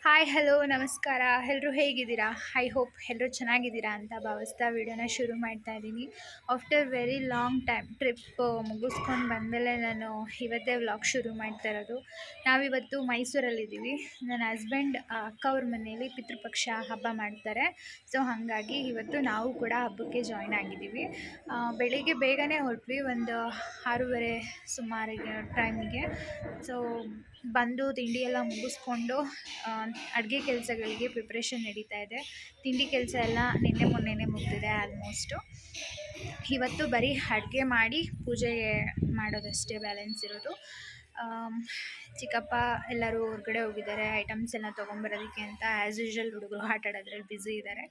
Hi hello ನಮಸ್ಕಾರ. ಎಲ್ಲರೂ ಹೇಗಿದ್ದೀರಾ? ಐ ಹೋಪ್ ಎಲ್ಲರೂ ಚೆನ್ನಾಗಿದ್ದೀರಾ ಅಂತ ಭಾವಿಸ್ತಾ ವಿಡಿಯೋನ ಶುರು ಮಾಡ್ತಾ ಇದ್ದೀನಿ. After very long time trip ಮುಗಿಸ್ಕೊಂಡು ಬಂದಮೇಲೆ ನಾನು ಇವತ್ತೇ ವ್ಲಾಗ್ ಶುರು ಮಾಡ್ತಾ ಇರೋದು. ನಾವಿವತ್ತು ಮೈಸೂರಲ್ಲಿದ್ದೀವಿ. ನನ್ನ ಹಸ್ಬೆಂಡ್ ಅಕ್ಕ ಅವ್ರ ಮನೆಯಲ್ಲಿ ಪಿತೃಪಕ್ಷ ಹಬ್ಬ ಮಾಡ್ತಾರೆ. ಸೊ ಹಾಗಾಗಿ ಇವತ್ತು ನಾವು ಕೂಡ ಹಬ್ಬಕ್ಕೆ ಜಾಯ್ನ್ ಆಗಿದ್ದೀವಿ. ಬೆಳಿಗ್ಗೆ ಬೇಗನೆ ಹೊರಟ್ವಿ, ಒಂದು 6:30 ಸುಮಾರಿಗೆ ಟೈಮಿಗೆ. ಸೊ ಬಂದು ತಿಂಡಿ ಎಲ್ಲ ಮುಗಿಸ್ಕೊಂಡು ಅಡುಗೆ ಕೆಲಸಗಳಿಗೆ ಪ್ರಿಪ್ರೇಷನ್ ನಡೀತಾ ಇದೆ. ತಿಂಡಿ ಕೆಲಸ ಎಲ್ಲ ನಿನ್ನೆ ಮೊನ್ನೆನೇ ಮುಗಿದಿದೆ ಆಲ್ಮೋಸ್ಟು. ಇವತ್ತು ಬರೀ ಅಡುಗೆ ಮಾಡಿ ಪೂಜೆಗೆ ಮಾಡೋದಷ್ಟೇ ಬ್ಯಾಲೆನ್ಸ್ ಇರೋದು. ಚಿಕ್ಕಪ್ಪ ಎಲ್ಲರೂ ಹೊರಗಡೆ ಹೋಗಿದ್ದಾರೆ ಐಟಮ್ಸ್ ಎಲ್ಲ ತೊಗೊಂಬರೋದಕ್ಕೆ ಅಂತ. ಆ್ಯಸ್ ಯೂಶ್ವಲ್ ಹುಡುಗರು ಆಟ ಆಡೋದ್ರಲ್ಲಿ ಬ್ಯುಸಿ ಇದ್ದಾರೆ.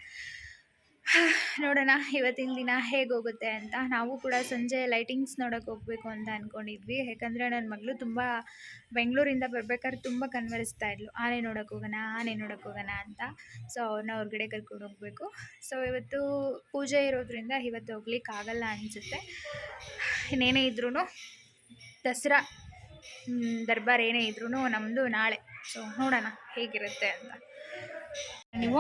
ನೋಡೋಣ ಇವತ್ತಿನ ದಿನ ಹೇಗೆ ಹೋಗುತ್ತೆ ಅಂತ. ನಾವು ಕೂಡ ಸಂಜೆ ಲೈಟಿಂಗ್ಸ್ ನೋಡೋಕೆ ಹೋಗಬೇಕು ಅಂತ ಅಂದ್ಕೊಂಡಿದ್ವಿ. ಯಾಕಂದರೆ ನನ್ನ ಮಗಳು ತುಂಬ ಬೆಂಗಳೂರಿಂದ ಬರ್ಬೇಕಾದ್ರೆ ತುಂಬ ಕನ್ವರಿಸ್ತಾ ಇದ್ಲು, ಆನೆ ನೋಡೋಕೆ ಹೋಗೋಣ ಅಂತ. ಸೊ ಅವ್ರನ್ನ ಹೊರಗಡೆ ಕರ್ಕೊಂಡು ಹೋಗಬೇಕು. ಸೊ ಇವತ್ತು ಪೂಜೆ ಇರೋದ್ರಿಂದ ಇವತ್ತು ಹೋಗ್ಲಿಕ್ಕೆ ಆಗಲ್ಲ ಅನಿಸುತ್ತೆ. ಇನ್ನೇನೇ ಇದ್ರೂ ದಸರಾ ದರ್ಬಾರ್ ಏನೇ ಇದ್ರೂ ನಮ್ಮದು ನಾಳೆ. ಸೊ ನೋಡೋಣ ಹೇಗಿರುತ್ತೆ ಅಂತ. ನೀವು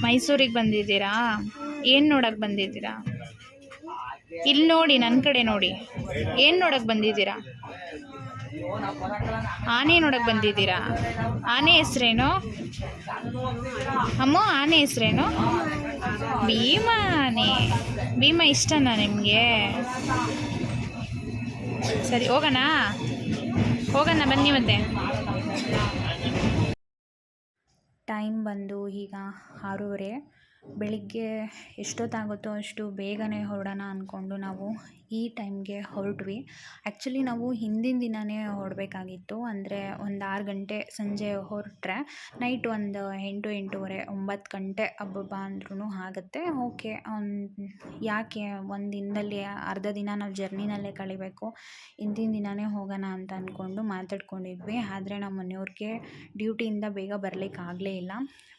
ಮೈಸೂರಿಗೆ ಬಂದಿದ್ದೀರಾ? ಏನು ನೋಡಕ್ಕೆ ಬಂದಿದ್ದೀರಾ? ಇಲ್ಲಿ ನೋಡಿ, ನನ್ನ ಕಡೆ ನೋಡಿ. ಏನು ನೋಡಕ್ಕೆ ಬಂದಿದ್ದೀರಾ? ಆನೆ ನೋಡಕ್ಕೆ ಬಂದಿದ್ದೀರಾ? ಆನೆ ಹೆಸ್ರೇನು ಅಮ್ಮ? ಆನೆ ಹೆಸ್ರೇನು? ಭೀಮಾನೆ. ಭೀಮ ಇಷ್ಟನಾ ನಿಮಗೆ? ಸರಿ ಹೋಗೋಣ ಬನ್ನಿ. ಮತ್ತೆ ಟೈಮ್ ಬಂದು ಈಗ 6:30. ಬೆಳಿಗ್ಗೆ ಎಷ್ಟೊತ್ತಾಗುತ್ತೋ ಅಷ್ಟು ಬೇಗನೆ ಹೊರಡೋಣ ಅಂದ್ಕೊಂಡು ನಾವು ಈ ಟೈಮ್ಗೆ ಹೊರಟ್ವಿ. ಆ್ಯಕ್ಚುಲಿ ನಾವು ಹಿಂದಿನ ದಿನವೇ ಹೊರಡಬೇಕಾಗಿತ್ತು. ಅಂದರೆ ಒಂದು 6 ಗಂಟೆ ಸಂಜೆ ಹೊರಟ್ರೆ ನೈಟ್ ಒಂದು 8, 8:30, 9 ಗಂಟೆ ಹಬ್ಬ ಅಂದ್ರೂ ಆಗುತ್ತೆ. ಓಕೆ, ಯಾಕೆ ಒಂದು ದಿನದಲ್ಲಿ ಅರ್ಧ ದಿನ ನಾವು ಜರ್ನಿನಲ್ಲೇ ಕಳಿಬೇಕು, ಹಿಂದಿನ ದಿನವೇ ಹೋಗೋಣ ಅಂತ ಅಂದ್ಕೊಂಡು ಮಾತಾಡ್ಕೊಂಡಿದ್ವಿ. ಆದರೆ ನಮ್ಮ ಮನೆಯವ್ರಿಗೆ ಡ್ಯೂಟಿಯಿಂದ ಬೇಗ ಬರಲಿಕ್ಕಾಗಲೇ ಇಲ್ಲ,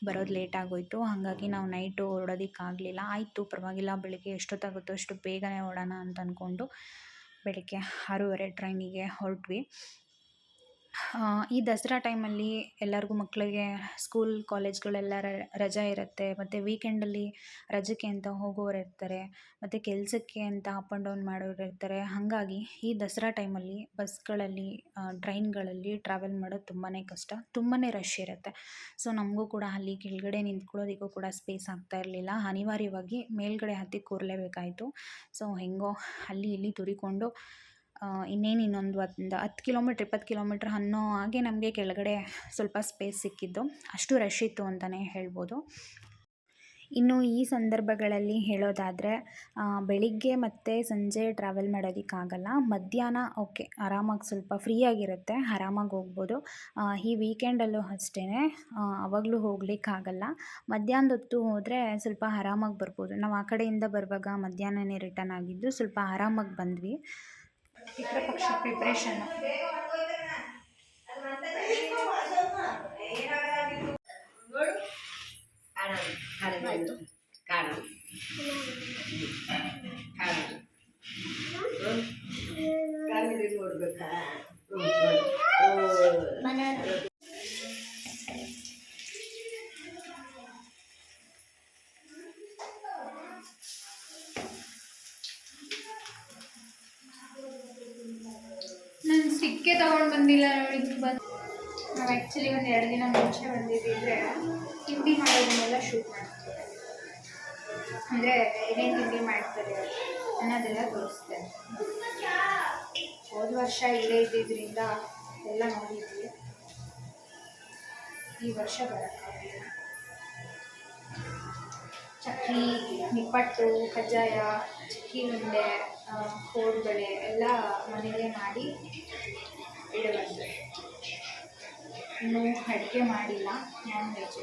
ಬರೋದು ಲೇಟ್ ಆಗೋಯಿತು. ಹಾಗಾಗಿ ನಾವು ನೈಟು ಹೊರಡೋದಕ್ಕಾಗಲಿಲ್ಲ. ಆಯಿತು ಪರವಾಗಿಲ್ಲ, ಬೆಳಗ್ಗೆ ಎಷ್ಟೊತ್ತಾಗುತ್ತೋ ಅಷ್ಟು ಬೇಗನೆ ಹೊರಡೋಣ ಅಂತ ಅಂದ್ಕೊಂಡು ಬೆಳಗ್ಗೆ 6:30 ಟ್ರೈನಿಗೆ ಹೊರಟ್ವಿ. ಈ ದಸರಾ ಟೈಮಲ್ಲಿ ಎಲ್ಲರಿಗೂ ಮಕ್ಕಳಿಗೆ ಸ್ಕೂಲ್ ಕಾಲೇಜ್ಗಳೆಲ್ಲ ರಜೆ ಇರುತ್ತೆ. ಮತ್ತು ವೀಕೆಂಡಲ್ಲಿ ರಜಕ್ಕೆ ಅಂತ ಹೋಗೋರು ಇರ್ತಾರೆ, ಮತ್ತು ಕೆಲಸಕ್ಕೆ ಅಂತ ಅಪ್ ಆ್ಯಂಡ್ ಡೌನ್ ಮಾಡೋರು ಇರ್ತಾರೆ. ಹಾಗಾಗಿ ಈ ದಸರಾ ಟೈಮಲ್ಲಿ ಬಸ್ಗಳಲ್ಲಿ ಟ್ರೈನ್ಗಳಲ್ಲಿ ಟ್ರಾವೆಲ್ ಮಾಡೋದು ತುಂಬಾ ಕಷ್ಟ, ತುಂಬಾ ರಶ್ ಇರುತ್ತೆ. ಸೊ ನಮಗೂ ಕೂಡ ಅಲ್ಲಿ ಕೆಳಗಡೆ ನಿಂತ್ಕೊಳ್ಳೋದಕ್ಕೂ ಕೂಡ ಸ್ಪೇಸ್ ಆಗ್ತಾ ಇರಲಿಲ್ಲ. ಅನಿವಾರ್ಯವಾಗಿ ಮೇಲ್ಗಡೆ ಹತ್ತಿ ಕೂರಲೇಬೇಕಾಯಿತು. ಸೊ ಹೆಂಗೋ ಅಲ್ಲಿ ಇಲ್ಲಿ ತುರಿಕೊಂಡು ಇನ್ನೊಂದು 10 ಕಿಲೋಮೀಟ್ರ್ 20 ಕಿಲೋಮೀಟ್ರ್ ಅನ್ನೋ ಹಾಗೆ ನಮಗೆ ಕೆಳಗಡೆ ಸ್ವಲ್ಪ ಸ್ಪೇಸ್ ಸಿಕ್ಕಿದ್ದು. ಅಷ್ಟು ರಶ್ ಇತ್ತು ಅಂತಲೇ ಹೇಳ್ಬೋದು. ಇನ್ನು ಈ ಸಂದರ್ಭಗಳಲ್ಲಿ ಹೇಳೋದಾದರೆ ಬೆಳಿಗ್ಗೆ ಮತ್ತು ಸಂಜೆ ಟ್ರಾವೆಲ್ ಮಾಡೋದಕ್ಕಾಗಲ್ಲ. ಮಧ್ಯಾಹ್ನ ಓಕೆ, ಆರಾಮಾಗಿ ಸ್ವಲ್ಪ ಫ್ರೀಯಾಗಿರುತ್ತೆ, ಆರಾಮಾಗಿ ಹೋಗ್ಬೋದು. ಈ ವೀಕೆಂಡಲ್ಲೂ ಅಷ್ಟೇ, ಆವಾಗಲೂ ಹೋಗ್ಲಿಕ್ಕಾಗಲ್ಲ. ಮಧ್ಯಾಹ್ನದ ಹೊತ್ತು ಹೋದರೆ ಸ್ವಲ್ಪ ಆರಾಮಾಗಿ ಬರ್ಬೋದು. ನಾವು ಆ ಕಡೆಯಿಂದ ಬರುವಾಗ ಮಧ್ಯಾಹ್ನನೇ ರಿಟರ್ನ್ ಆಗಿದ್ದು, ಸ್ವಲ್ಪ ಆರಾಮಾಗಿ ಬಂದ್ವಿ. ಪಿತೃಪಕ್ಷ ಪ್ರಿಪ್ರೇಷನ್ ನಾನು ಸಿಕ್ಕೆ ತೊಗೊಂಡು ಬಂದಿಲ್ಲ ನೋಡಿ. ನಾವು ಆ್ಯಕ್ಚುಲಿ ಒಂದು 2 ದಿನ ಮುಂಚೆ ಬಂದಿದ್ದಿದ್ರೆ ತಿಂಡಿ ಮಾಡೋದನ್ನೆಲ್ಲ ಶೂಟ್ ಮಾಡ್ತೀವಿ. ಅಂದರೆ ಏನೇನು ತಿಂಡಿ ಮಾಡ್ತಾರೆ ಅನ್ನೋದೆಲ್ಲ ತೋರಿಸ್ತೇನೆ. ಹೋದ ವರ್ಷ ಇಲ್ಲೇ ಇದ್ದಿದ್ದರಿಂದ ಎಲ್ಲ ನೋಡಿದ್ವಿ, ಈ ವರ್ಷ ಬರೋಕ್ಕಾಗಲಿಲ್ಲ. ಚಕ್ಲಿ, ನಿಪ್ಪಟ್ಟು, ಕಜ್ಜಾಯ, ಚಕ್ಕಿ ಉಂಡೆ, ಕೋಡುಬಳೆ ಎಲ್ಲ ಮನೆಯಲ್ಲೇ ಮಾಡಿ ಇಡಬಂದು. ಇನ್ನೂ ಅಡುಗೆ ಮಾಡಿಲ್ಲ, ನಾನ್ ವೆಜ್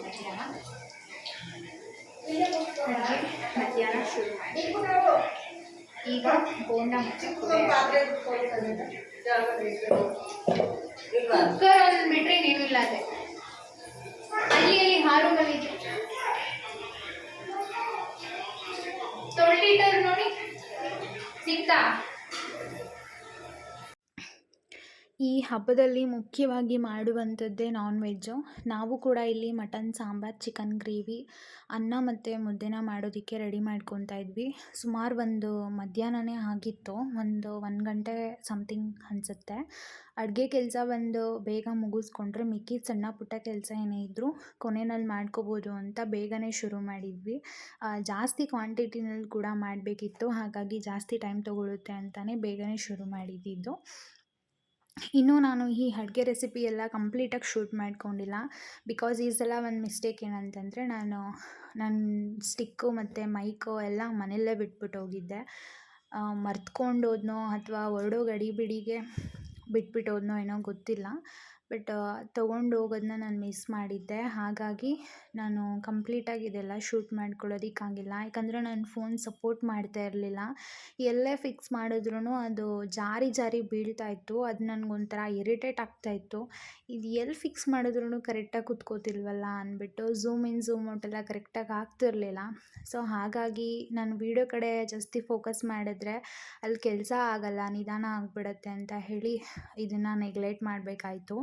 ಮಧ್ಯಾಹ್ನ ಶುರು ಮಾಡಿ. ಈಗ ಬೋಂಡ ಮತ್ತು ಕುಕ್ಕರ್ ಒಂದು ಬಿಟ್ಟರೆ ಏನಿಲ್ಲ. ಅದೇ ಅಲ್ಲಿ ಹಾರು ಬಂದಿದೆ ತೊಳ್ದಿಟ್ಟರು ನೋಡಿ, ಸಿಗ್ತಾ ಈ ಹಬ್ಬದಲ್ಲಿ ಮುಖ್ಯವಾಗಿ ಮಾಡುವಂಥದ್ದೇ ನಾನ್ ವೆಜ್ಜು. ನಾವು ಕೂಡ ಇಲ್ಲಿ ಮಟನ್ ಸಾಂಬಾರ್, ಚಿಕನ್ ಗ್ರೇವಿ, ಅನ್ನ ಮತ್ತು ಮುದ್ದೆನ ಮಾಡೋದಕ್ಕೆ ರೆಡಿ ಮಾಡ್ಕೊತಾ ಇದ್ವಿ. ಸುಮಾರು ಒಂದು ಮಧ್ಯಾಹ್ನನೇ ಆಗಿತ್ತು. ಒಂದು 1 ಗಂಟೆ ಸಮಥಿಂಗ್ ಅನಿಸುತ್ತೆ. ಅಡುಗೆ ಕೆಲಸ ಬಂದು ಬೇಗ ಮುಗಿಸ್ಕೊಂಡ್ರೆ ಮಿಕ್ಕಿದ ಸಣ್ಣ ಪುಟ್ಟ ಕೆಲಸ ಏನೇ ಇದ್ದರೂ ಕೊನೆಯಲ್ಲಿ ಮಾಡ್ಕೋಬೋದು ಅಂತ ಬೇಗನೆ ಶುರು ಮಾಡಿದ್ವಿ. ಜಾಸ್ತಿ ಕ್ವಾಂಟಿಟಿನಲ್ಲಿ ಕೂಡ ಮಾಡಬೇಕಿತ್ತು. ಹಾಗಾಗಿ ಜಾಸ್ತಿ ಟೈಮ್ ತೊಗೊಳುತ್ತೆ ಅಂತಲೇ ಬೇಗನೆ ಶುರು ಮಾಡಿದ್ದಿದ್ದು. ಇನ್ನೂ ನಾನು ಈ ಅಡುಗೆ ರೆಸಿಪಿ ಎಲ್ಲ ಕಂಪ್ಲೀಟಾಗಿ ಶೂಟ್ ಮಾಡ್ಕೊಂಡಿಲ್ಲ. ಬಿಕಾಸ್ ಈ ಸಲ ಒಂದು ಮಿಸ್ಟೇಕ್ ಏನಂತಂದರೆ ನನ್ನ ಸ್ಟಿಕ್ಕು ಮತ್ತು ಮೈಕು ಎಲ್ಲ ಮನೆಯಲ್ಲೇ ಬಿಟ್ಬಿಟ್ಟು ಹೋಗಿದ್ದೆ. ಮರ್ತ್ಕೊಂಡು ಹೋದ್ನೋ ಅಥವಾ ಹೊರಡೋ ಗಡಿಬಿಡಿಗೆ ಬಿಟ್ಬಿಟ್ಟು ಹೋದ್ನೋ ಏನೋ ಗೊತ್ತಿಲ್ಲ. ಬಟ್ ತೊಗೊಂಡು ಹೋಗೋದನ್ನ ನಾನು ಮಿಸ್ ಮಾಡಿದ್ದೆ. ಹಾಗಾಗಿ ನಾನು ಕಂಪ್ಲೀಟಾಗಿ ಇದೆಲ್ಲ ಶೂಟ್ ಮಾಡ್ಕೊಳ್ಳೋದಕ್ಕಾಗಿಲ್ಲ. ಯಾಕಂದರೆ ನನ್ನ ಫೋನ್ ಸಪೋರ್ಟ್ ಮಾಡ್ತಾ ಇರಲಿಲ್ಲ. ಎಲ್ಲೇ ಫಿಕ್ಸ್ ಮಾಡಿದ್ರೂ ಅದು ಜಾರಿ ಜಾರಿ ಬೀಳ್ತಾ ಇತ್ತು. ಅದು ನನಗೊಂಥರ ಇರಿಟೇಟ್ ಆಗ್ತಾಯಿತ್ತು. ಇದು ಎಲ್ಲಿ ಫಿಕ್ಸ್ ಮಾಡಿದ್ರೂ ಕರೆಕ್ಟಾಗಿ ಕುತ್ಕೋತಿಲ್ವಲ್ಲ ಅಂದ್ಬಿಟ್ಟು ಝೂಮ್ ಇನ್ ಝೂಮ್ ಔಟ್ ಎಲ್ಲ ಕರೆಕ್ಟಾಗಿ ಆಗ್ತಿರಲಿಲ್ಲ. ಸೊ ಹಾಗಾಗಿ ನಾನು ವೀಡಿಯೋ ಕಡೆ ಜಾಸ್ತಿ ಫೋಕಸ್ ಮಾಡಿದ್ರೆ ಅಲ್ಲಿ ಕೆಲಸ ಆಗಲ್ಲ, ನಿಧಾನ ಆಗಿಬಿಡತ್ತೆ ಅಂತ ಹೇಳಿ ಇದನ್ನು ನೆಗ್ಲೆಕ್ಟ್ ಮಾಡಬೇಕಾಯ್ತು.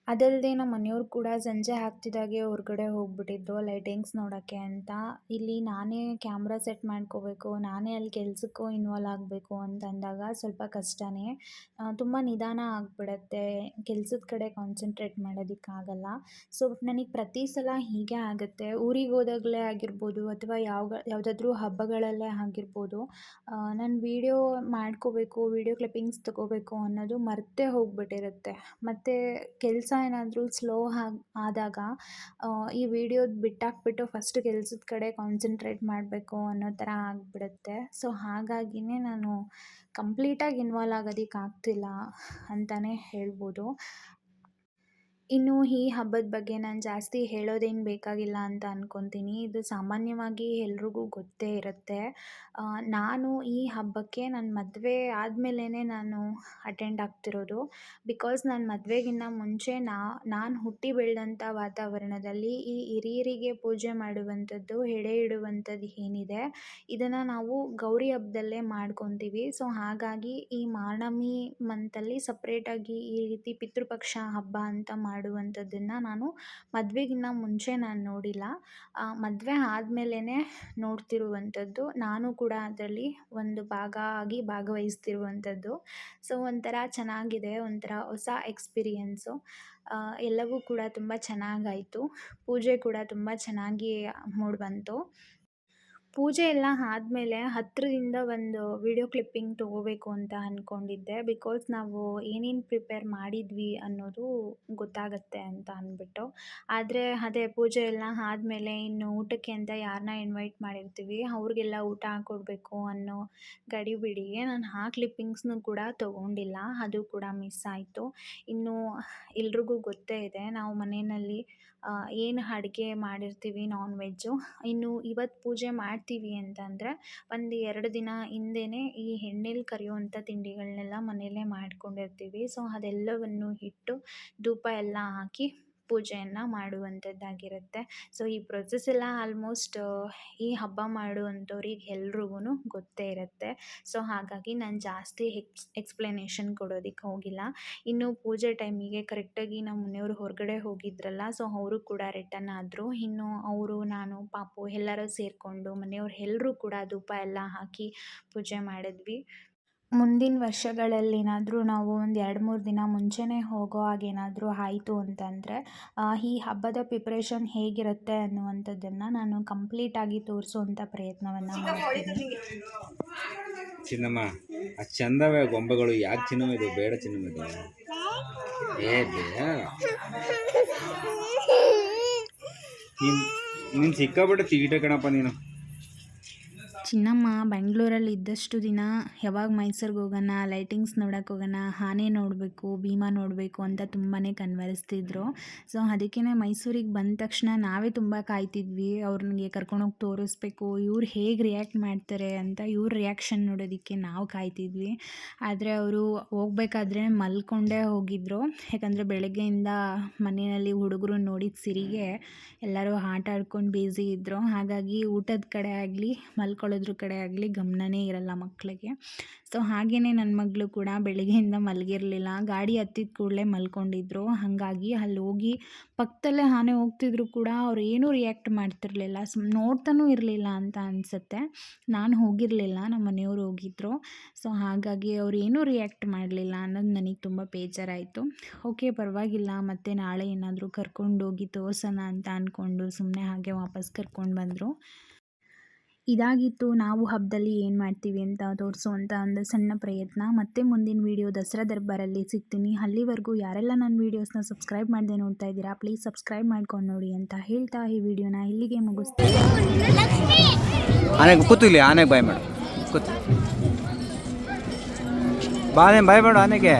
ಅದಲ್ಲದೆ ನಮ್ಮ ಮನೆಯವ್ರು ಕೂಡ ಸಂಜೆ ಆಗ್ತಿದ್ದಾಗೆ ಹೊರಗಡೆ ಹೋಗ್ಬಿಟ್ಟಿದ್ರು ಲೈಟಿಂಗ್ಸ್ ನೋಡೋಕ್ಕೆ ಅಂತ. ಇಲ್ಲಿ ನಾನೇ ಕ್ಯಾಮ್ರಾ ಸೆಟ್ ಮಾಡ್ಕೋಬೇಕು, ನಾನೇ ಅಲ್ಲಿ ಕೆಲ್ಸಕ್ಕೂ ಇನ್ವಾಲ್ವ್ ಆಗಬೇಕು ಅಂತಂದಾಗ ಸ್ವಲ್ಪ ಕಷ್ಟನೇ. ತುಂಬ ನಿಧಾನ ಆಗಿಬಿಡತ್ತೆ, ಕೆಲ್ಸದ ಕಡೆ ಕಾನ್ಸಂಟ್ರೇಟ್ ಮಾಡೋದಕ್ಕಾಗಲ್ಲ. ಸೊ ನನಗೆ ಪ್ರತಿ ಸಲ ಹೀಗೆ ಆಗುತ್ತೆ. ಊರಿಗೆ ಹೋದಾಗಲೇ ಆಗಿರ್ಬೋದು ಅಥವಾ ಯಾವುದಾದ್ರೂ ಹಬ್ಬಗಳಲ್ಲೇ ಆಗಿರ್ಬೋದು, ನಾನು ವೀಡಿಯೋ ಮಾಡ್ಕೋಬೇಕು, ವೀಡಿಯೋ ಕ್ಲಿಪ್ಪಿಂಗ್ಸ್ ತೊಗೋಬೇಕು ಅನ್ನೋದು ಮರ್ತೇ ಹೋಗ್ಬಿಟ್ಟಿರುತ್ತೆ. ಮತ್ತು ಕೆಲಸ ಏನಾದರೂ ಸ್ಲೋ ಆದಾಗ ಈ ವಿಡಿಯೋದು ಬಿಟ್ಟಾಕ್ಬಿಟ್ಟು ಫಸ್ಟ್ ಕೆಲ್ಸದ ಕಡೆ ಕಾನ್ಸಂಟ್ರೇಟ್ ಮಾಡಬೇಕು ಅನ್ನೋ ಥರ ಆಗಿಬಿಡುತ್ತೆ. ಸೊ ಹಾಗಾಗಿಯೇ ನಾನು ಕಂಪ್ಲೀಟಾಗಿ ಇನ್ವಾಲ್ವ್ ಆಗೋದಕ್ಕಾಗ್ತಿಲ್ಲ ಅಂತಲೇ ಹೇಳ್ಬೋದು. ಇನ್ನು ಈ ಹಬ್ಬದ ಬಗ್ಗೆ ನಾನು ಜಾಸ್ತಿ ಹೇಳೋದೇನು ಬೇಕಾಗಿಲ್ಲ ಅಂತ ಅಂದ್ಕೊತೀನಿ. ಇದು ಸಾಮಾನ್ಯವಾಗಿ ಎಲ್ರಿಗೂ ಗೊತ್ತೇ ಇರುತ್ತೆ. ನಾನು ಈ ಹಬ್ಬಕ್ಕೆ ನನ್ನ ಮದುವೆ ಆದಮೇಲೇ ನಾನು ಅಟೆಂಡ್ ಆಗ್ತಿರೋದು. ಬಿಕಾಸ್ ನನ್ನ ಮದುವೆಗಿನ್ನ ಮುಂಚೆ ನಾನು ಹುಟ್ಟಿ ಬೆಳೆದಂಥ ವಾತಾವರಣದಲ್ಲಿ ಈ ಹಿರಿಯರಿಗೆ ಪೂಜೆ ಮಾಡುವಂಥದ್ದು, ಎಡೆ ಇಡುವಂಥದ್ದು ಏನಿದೆ, ಇದನ್ನು ನಾವು ಗೌರಿ ಹಬ್ಬದಲ್ಲೇ ಮಾಡ್ಕೊತೀವಿ. ಸೊ ಹಾಗಾಗಿ ಈ ಮಾರ್ನಮಿ ಮಂತಲ್ಲಿ ಸಪ್ರೇಟಾಗಿ ಈ ರೀತಿ ಪಿತೃಪಕ್ಷ ಹಬ್ಬ ಅಂತ ಮಾಡುವಂಥದ್ದನ್ನು ನಾನು ಮದುವೆಗಿನ್ನ ಮುಂಚೆ ನಾನು ನೋಡಿಲ್ಲ. ಮದುವೆ ಆದಮೇಲೇ ನೋಡ್ತಿರುವಂಥದ್ದು. ನಾನು ಕೂಡ ಅದರಲ್ಲಿ ಒಂದು ಭಾಗ ಆಗಿ ಭಾಗವಹಿಸ್ತಿರುವಂಥದ್ದು. ಸೊ ಒಂಥರ ಚೆನ್ನಾಗಿದೆ, ಒಂಥರ ಹೊಸ ಎಕ್ಸ್ಪೀರಿಯೆನ್ಸು. ಎಲ್ಲವೂ ಕೂಡ ತುಂಬ ಚೆನ್ನಾಗಾಯಿತು. ಪೂಜೆ ಕೂಡ ತುಂಬ ಚೆನ್ನಾಗಿ ಮೂಡಿಬಂತು. ಪೂಜೆ ಎಲ್ಲ ಆದಮೇಲೆ ಹತ್ತಿರದಿಂದ ಒಂದು ವೀಡಿಯೋ ಕ್ಲಿಪ್ಪಿಂಗ್ ತೊಗೋಬೇಕು ಅಂತ ಅಂದ್ಕೊಂಡಿದ್ದೆ. ಬಿಕಾಸ್ ನಾವು ಏನೇನು ಪ್ರಿಪೇರ್ ಮಾಡಿದ್ವಿ ಅನ್ನೋದು ಗೊತ್ತಾಗುತ್ತೆ ಅಂತ ಅಂದ್ಬಿಟ್ಟು. ಆದರೆ ಅದೇ ಪೂಜೆ ಎಲ್ಲ ಆದಮೇಲೆ ಇನ್ನು ಊಟಕ್ಕೆ ಅಂತ ಯಾರನ್ನ ಇನ್ವೈಟ್ ಮಾಡಿರ್ತೀವಿ ಅವ್ರಿಗೆಲ್ಲ ಊಟ ಹಾಕ್ಕೊಡ್ಬೇಕು ಅನ್ನೋ ಗಡಿಬಿಡಿಗೆ ನಾನು ಆ ಕ್ಲಿಪ್ಪಿಂಗ್ಸ್ನೂ ಕೂಡ ತೊಗೊಂಡಿಲ್ಲ. ಅದು ಕೂಡ ಮಿಸ್ ಆಯಿತು. ಇನ್ನು ಎಲ್ರಿಗೂ ಗೊತ್ತೇ ಇದೆ ನಾವು ಮನೆಯಲ್ಲಿ ಏನು ಅಡುಗೆ ಮಾಡಿರ್ತೀವಿ ನಾನ್ ವೆಜ್ಜು. ಇನ್ನು ಇವತ್ತು ಪೂಜೆ ಮಾಡ್ತೀವಿ ಅಂತಂದರೆ 1-2 ದಿನ ಹಿಂದೆಯೇ ಈ ಎಣ್ಣೆಲಿ ಕರಿಯುವಂಥ ತಿಂಡಿಗಳನ್ನೆಲ್ಲ ಮನೆಯಲ್ಲೇ ಮಾಡ್ಕೊಂಡಿರ್ತೀವಿ. ಸೊ ಅದೆಲ್ಲವನ್ನು ಇಟ್ಟು ಧೂಪ ಎಲ್ಲ ಹಾಕಿ ಪೂಜೆಯನ್ನು ಮಾಡುವಂಥದ್ದಾಗಿರುತ್ತೆ. ಸೊ ಈ ಪ್ರೊಸೆಸ್ ಎಲ್ಲ ಆಲ್ಮೋಸ್ಟ್ ಈ ಹಬ್ಬ ಮಾಡುವಂಥವ್ರಿಗೆ ಎಲ್ರಿಗೂ ಗೊತ್ತೇ ಇರುತ್ತೆ. ಸೊ ಹಾಗಾಗಿ ನಾನು ಜಾಸ್ತಿ ಎಕ್ಸ್ಪ್ಲನೇಷನ್ ಕೊಡೋದಕ್ಕೆ ಹೋಗಿಲ್ಲ. ಇನ್ನು ಪೂಜೆ ಟೈಮಿಗೆ ಕರೆಕ್ಟಾಗಿ ನಮ್ಮ ಮನೆಯವರು ಹೊರಗಡೆ ಹೋಗಿದ್ರಲ್ಲ, ಸೊ ಅವರು ಕೂಡ ರಿಟರ್ನ್ ಆದರು. ಇನ್ನು ಅವರು, ನಾನು, ಪಾಪು ಎಲ್ಲರೂ ಸೇರಿಕೊಂಡು ಮನೆಯವ್ರು ಎಲ್ಲರೂ ಕೂಡ ಧೂಪ ಎಲ್ಲ ಹಾಕಿ ಪೂಜೆ ಮಾಡಿದ್ವಿ. ಮುಂದಿನ ವರ್ಷಗಳಲ್ಲೇನಾದರೂ ನಾವು ಒಂದು 2-3 ದಿನ ಮುಂಚೆನೇ ಹೋಗೋ ಹಾಗೇನಾದರೂ ಆಯಿತು ಅಂತಂದರೆ ಈ ಹಬ್ಬದ ಪ್ರಿಪ್ರೇಷನ್ ಹೇಗಿರುತ್ತೆ ಅನ್ನುವಂಥದ್ದನ್ನು ನಾನು ಕಂಪ್ಲೀಟಾಗಿ ತೋರಿಸುವಂಥ ಪ್ರಯತ್ನವನ್ನು ಮಾಡ್ತೀನಿ. ಚಿನ್ನಮ್ಮ ಆ ಚಂದವೇ ಗೊಂಬೆಗಳು ಯಾಕೆ ಚಿನ್ನಮ್ಮ ಇದು ಬೇಡ ಚಿನ್ನಮ್ಮ ಇದು ನೀನು ಸಿಕ್ಕಾಬಿಟ್ಟು ತೀಟ ಕಣಪ್ಪ ನೀನು. ಚಿನ್ನಮ್ಮ ಬೆಂಗಳೂರಲ್ಲಿ ಇದ್ದಷ್ಟು ದಿನ ಯಾವಾಗ ಮೈಸೂರಿಗೆ ಹೋಗೋಣ, ಲೈಟಿಂಗ್ಸ್ ನೋಡೋಕೆ ಹೋಗೋಣ, ಆನೆ ನೋಡಬೇಕು, ಭೀಮ ನೋಡಬೇಕು ಅಂತ ತುಂಬಾ ಕನ್ವರಿಸ್ತಿದ್ರು. ಸೊ ಅದಕ್ಕೇ ಮೈಸೂರಿಗೆ ಬಂದ ತಕ್ಷಣ ನಾವೇ ತುಂಬ ಕಾಯ್ತಿದ್ವಿ ಅವ್ರಿಗೆ ಕರ್ಕೊಂಡೋಗಿ ತೋರಿಸ್ಬೇಕು, ಇವ್ರು ಹೇಗೆ ರಿಯಾಕ್ಟ್ ಮಾಡ್ತಾರೆ ಅಂತ ಇವ್ರ ರಿಯಾಕ್ಷನ್ ನೋಡೋದಕ್ಕೆ ನಾವು ಕಾಯ್ತಿದ್ವಿ. ಆದರೆ ಅವರು ಹೋಗ್ಬೇಕಾದ್ರೆ ಮಲ್ಕೊಂಡೇ ಹೋಗಿದ್ರು. ಯಾಕಂದರೆ ಬೆಳಗ್ಗೆಯಿಂದ ಮನೆಯಲ್ಲಿ ಹುಡುಗರು ನೋಡಿದ ಸಿರಿಗೆ ಎಲ್ಲರೂ ಆಟ ಆಡ್ಕೊಂಡು ಬ್ಯುಸಿ ಇದ್ದರು. ಹಾಗಾಗಿ ಊಟದ ಕಡೆ ಆಗಲಿ ಮಲ್ಕೊಳ್ಳೋದು ಯಾವುದ್ರ ಕಡೆ ಆಗಲಿ ಗಮನನೇ ಇರಲ್ಲ ಮಕ್ಕಳಿಗೆ. ಸೊ ಹಾಗೆಯೇ ನನ್ನ ಮಗಳು ಕೂಡ ಬೆಳಗ್ಗೆಯಿಂದ ಮಲಗಿರಲಿಲ್ಲ. ಗಾಡಿ ಹತ್ತಿದ ಕೂಡಲೇ ಮಲ್ಕೊಂಡಿದ್ರು. ಹಾಗಾಗಿ ಅಲ್ಲಿ ಹೋಗಿ ಪಕ್ಕದಲ್ಲೇ ಆನೆ ಹೋಗ್ತಿದ್ರು ಕೂಡ ಅವ್ರು ಏನೂ ರಿಯಾಕ್ಟ್ ಮಾಡ್ತಿರಲಿಲ್ಲ, ನೋಡ್ತಾನೂ ಇರಲಿಲ್ಲ ಅಂತ ಅನಿಸುತ್ತೆ. ನಾನು ಹೋಗಿರಲಿಲ್ಲ, ನಮ್ಮ ಮನೆಯವರು ಹೋಗಿದ್ದರು. ಸೊ ಹಾಗಾಗಿ ಅವ್ರು ಏನೂ ರಿಯಾಕ್ಟ್ ಮಾಡಲಿಲ್ಲ ಅನ್ನೋದು ನನಗೆ ತುಂಬ ಬೇಜಾರಾಯಿತು. ಓಕೆ, ಪರವಾಗಿಲ್ಲ, ಮತ್ತು ನಾಳೆ ಏನಾದರೂ ಕರ್ಕೊಂಡೋಗಿ ತೋರ್ಸೋಣ ಅಂತ ಅಂದ್ಕೊಂಡು ಸುಮ್ಮನೆ ಹಾಗೆ ವಾಪಸ್ ಕರ್ಕೊಂಡು ಬಂದರು. ಇದಾಗಿತ್ತು ನಾವು ಹಬ್ಬದಲ್ಲಿ ಏನು ಮಾಡ್ತೀವಿ ಅಂತ ತೋರಿಸುವಂಥ ಒಂದು ಸಣ್ಣ ಪ್ರಯತ್ನ. ಮತ್ತೆ ಮುಂದಿನ ವೀಡಿಯೋ ದಸರಾ ದರ್ಬಾರಲ್ಲಿ ಸಿಗ್ತೀನಿ. ಅಲ್ಲಿವರೆಗೂ ಯಾರೆಲ್ಲ ನನ್ನ ವೀಡಿಯೋಸ್ನ ಸಬ್ಸ್ಕ್ರೈಬ್ ಮಾಡದೆ ನೋಡ್ತಾ ಇದ್ದೀರಾ, ಪ್ಲೀಸ್ ಸಬ್ಸ್ಕ್ರೈಬ್ ಮಾಡ್ಕೊಂಡು ನೋಡಿ ಅಂತ ಹೇಳ್ತಾ ಈ ವಿಡಿಯೋನ ಇಲ್ಲಿಗೆ ಮುಗಿಸ್ತೀನಿ. ಆನೆಗೆ ಕೂತು ಇಲ್ಲಿ, ಆನೆಗೆ ಬಾಯ್ ಮಾಡು, ಕೂತು ಬಾಯ್ ಮಾಡು ಆನೆಗೆ.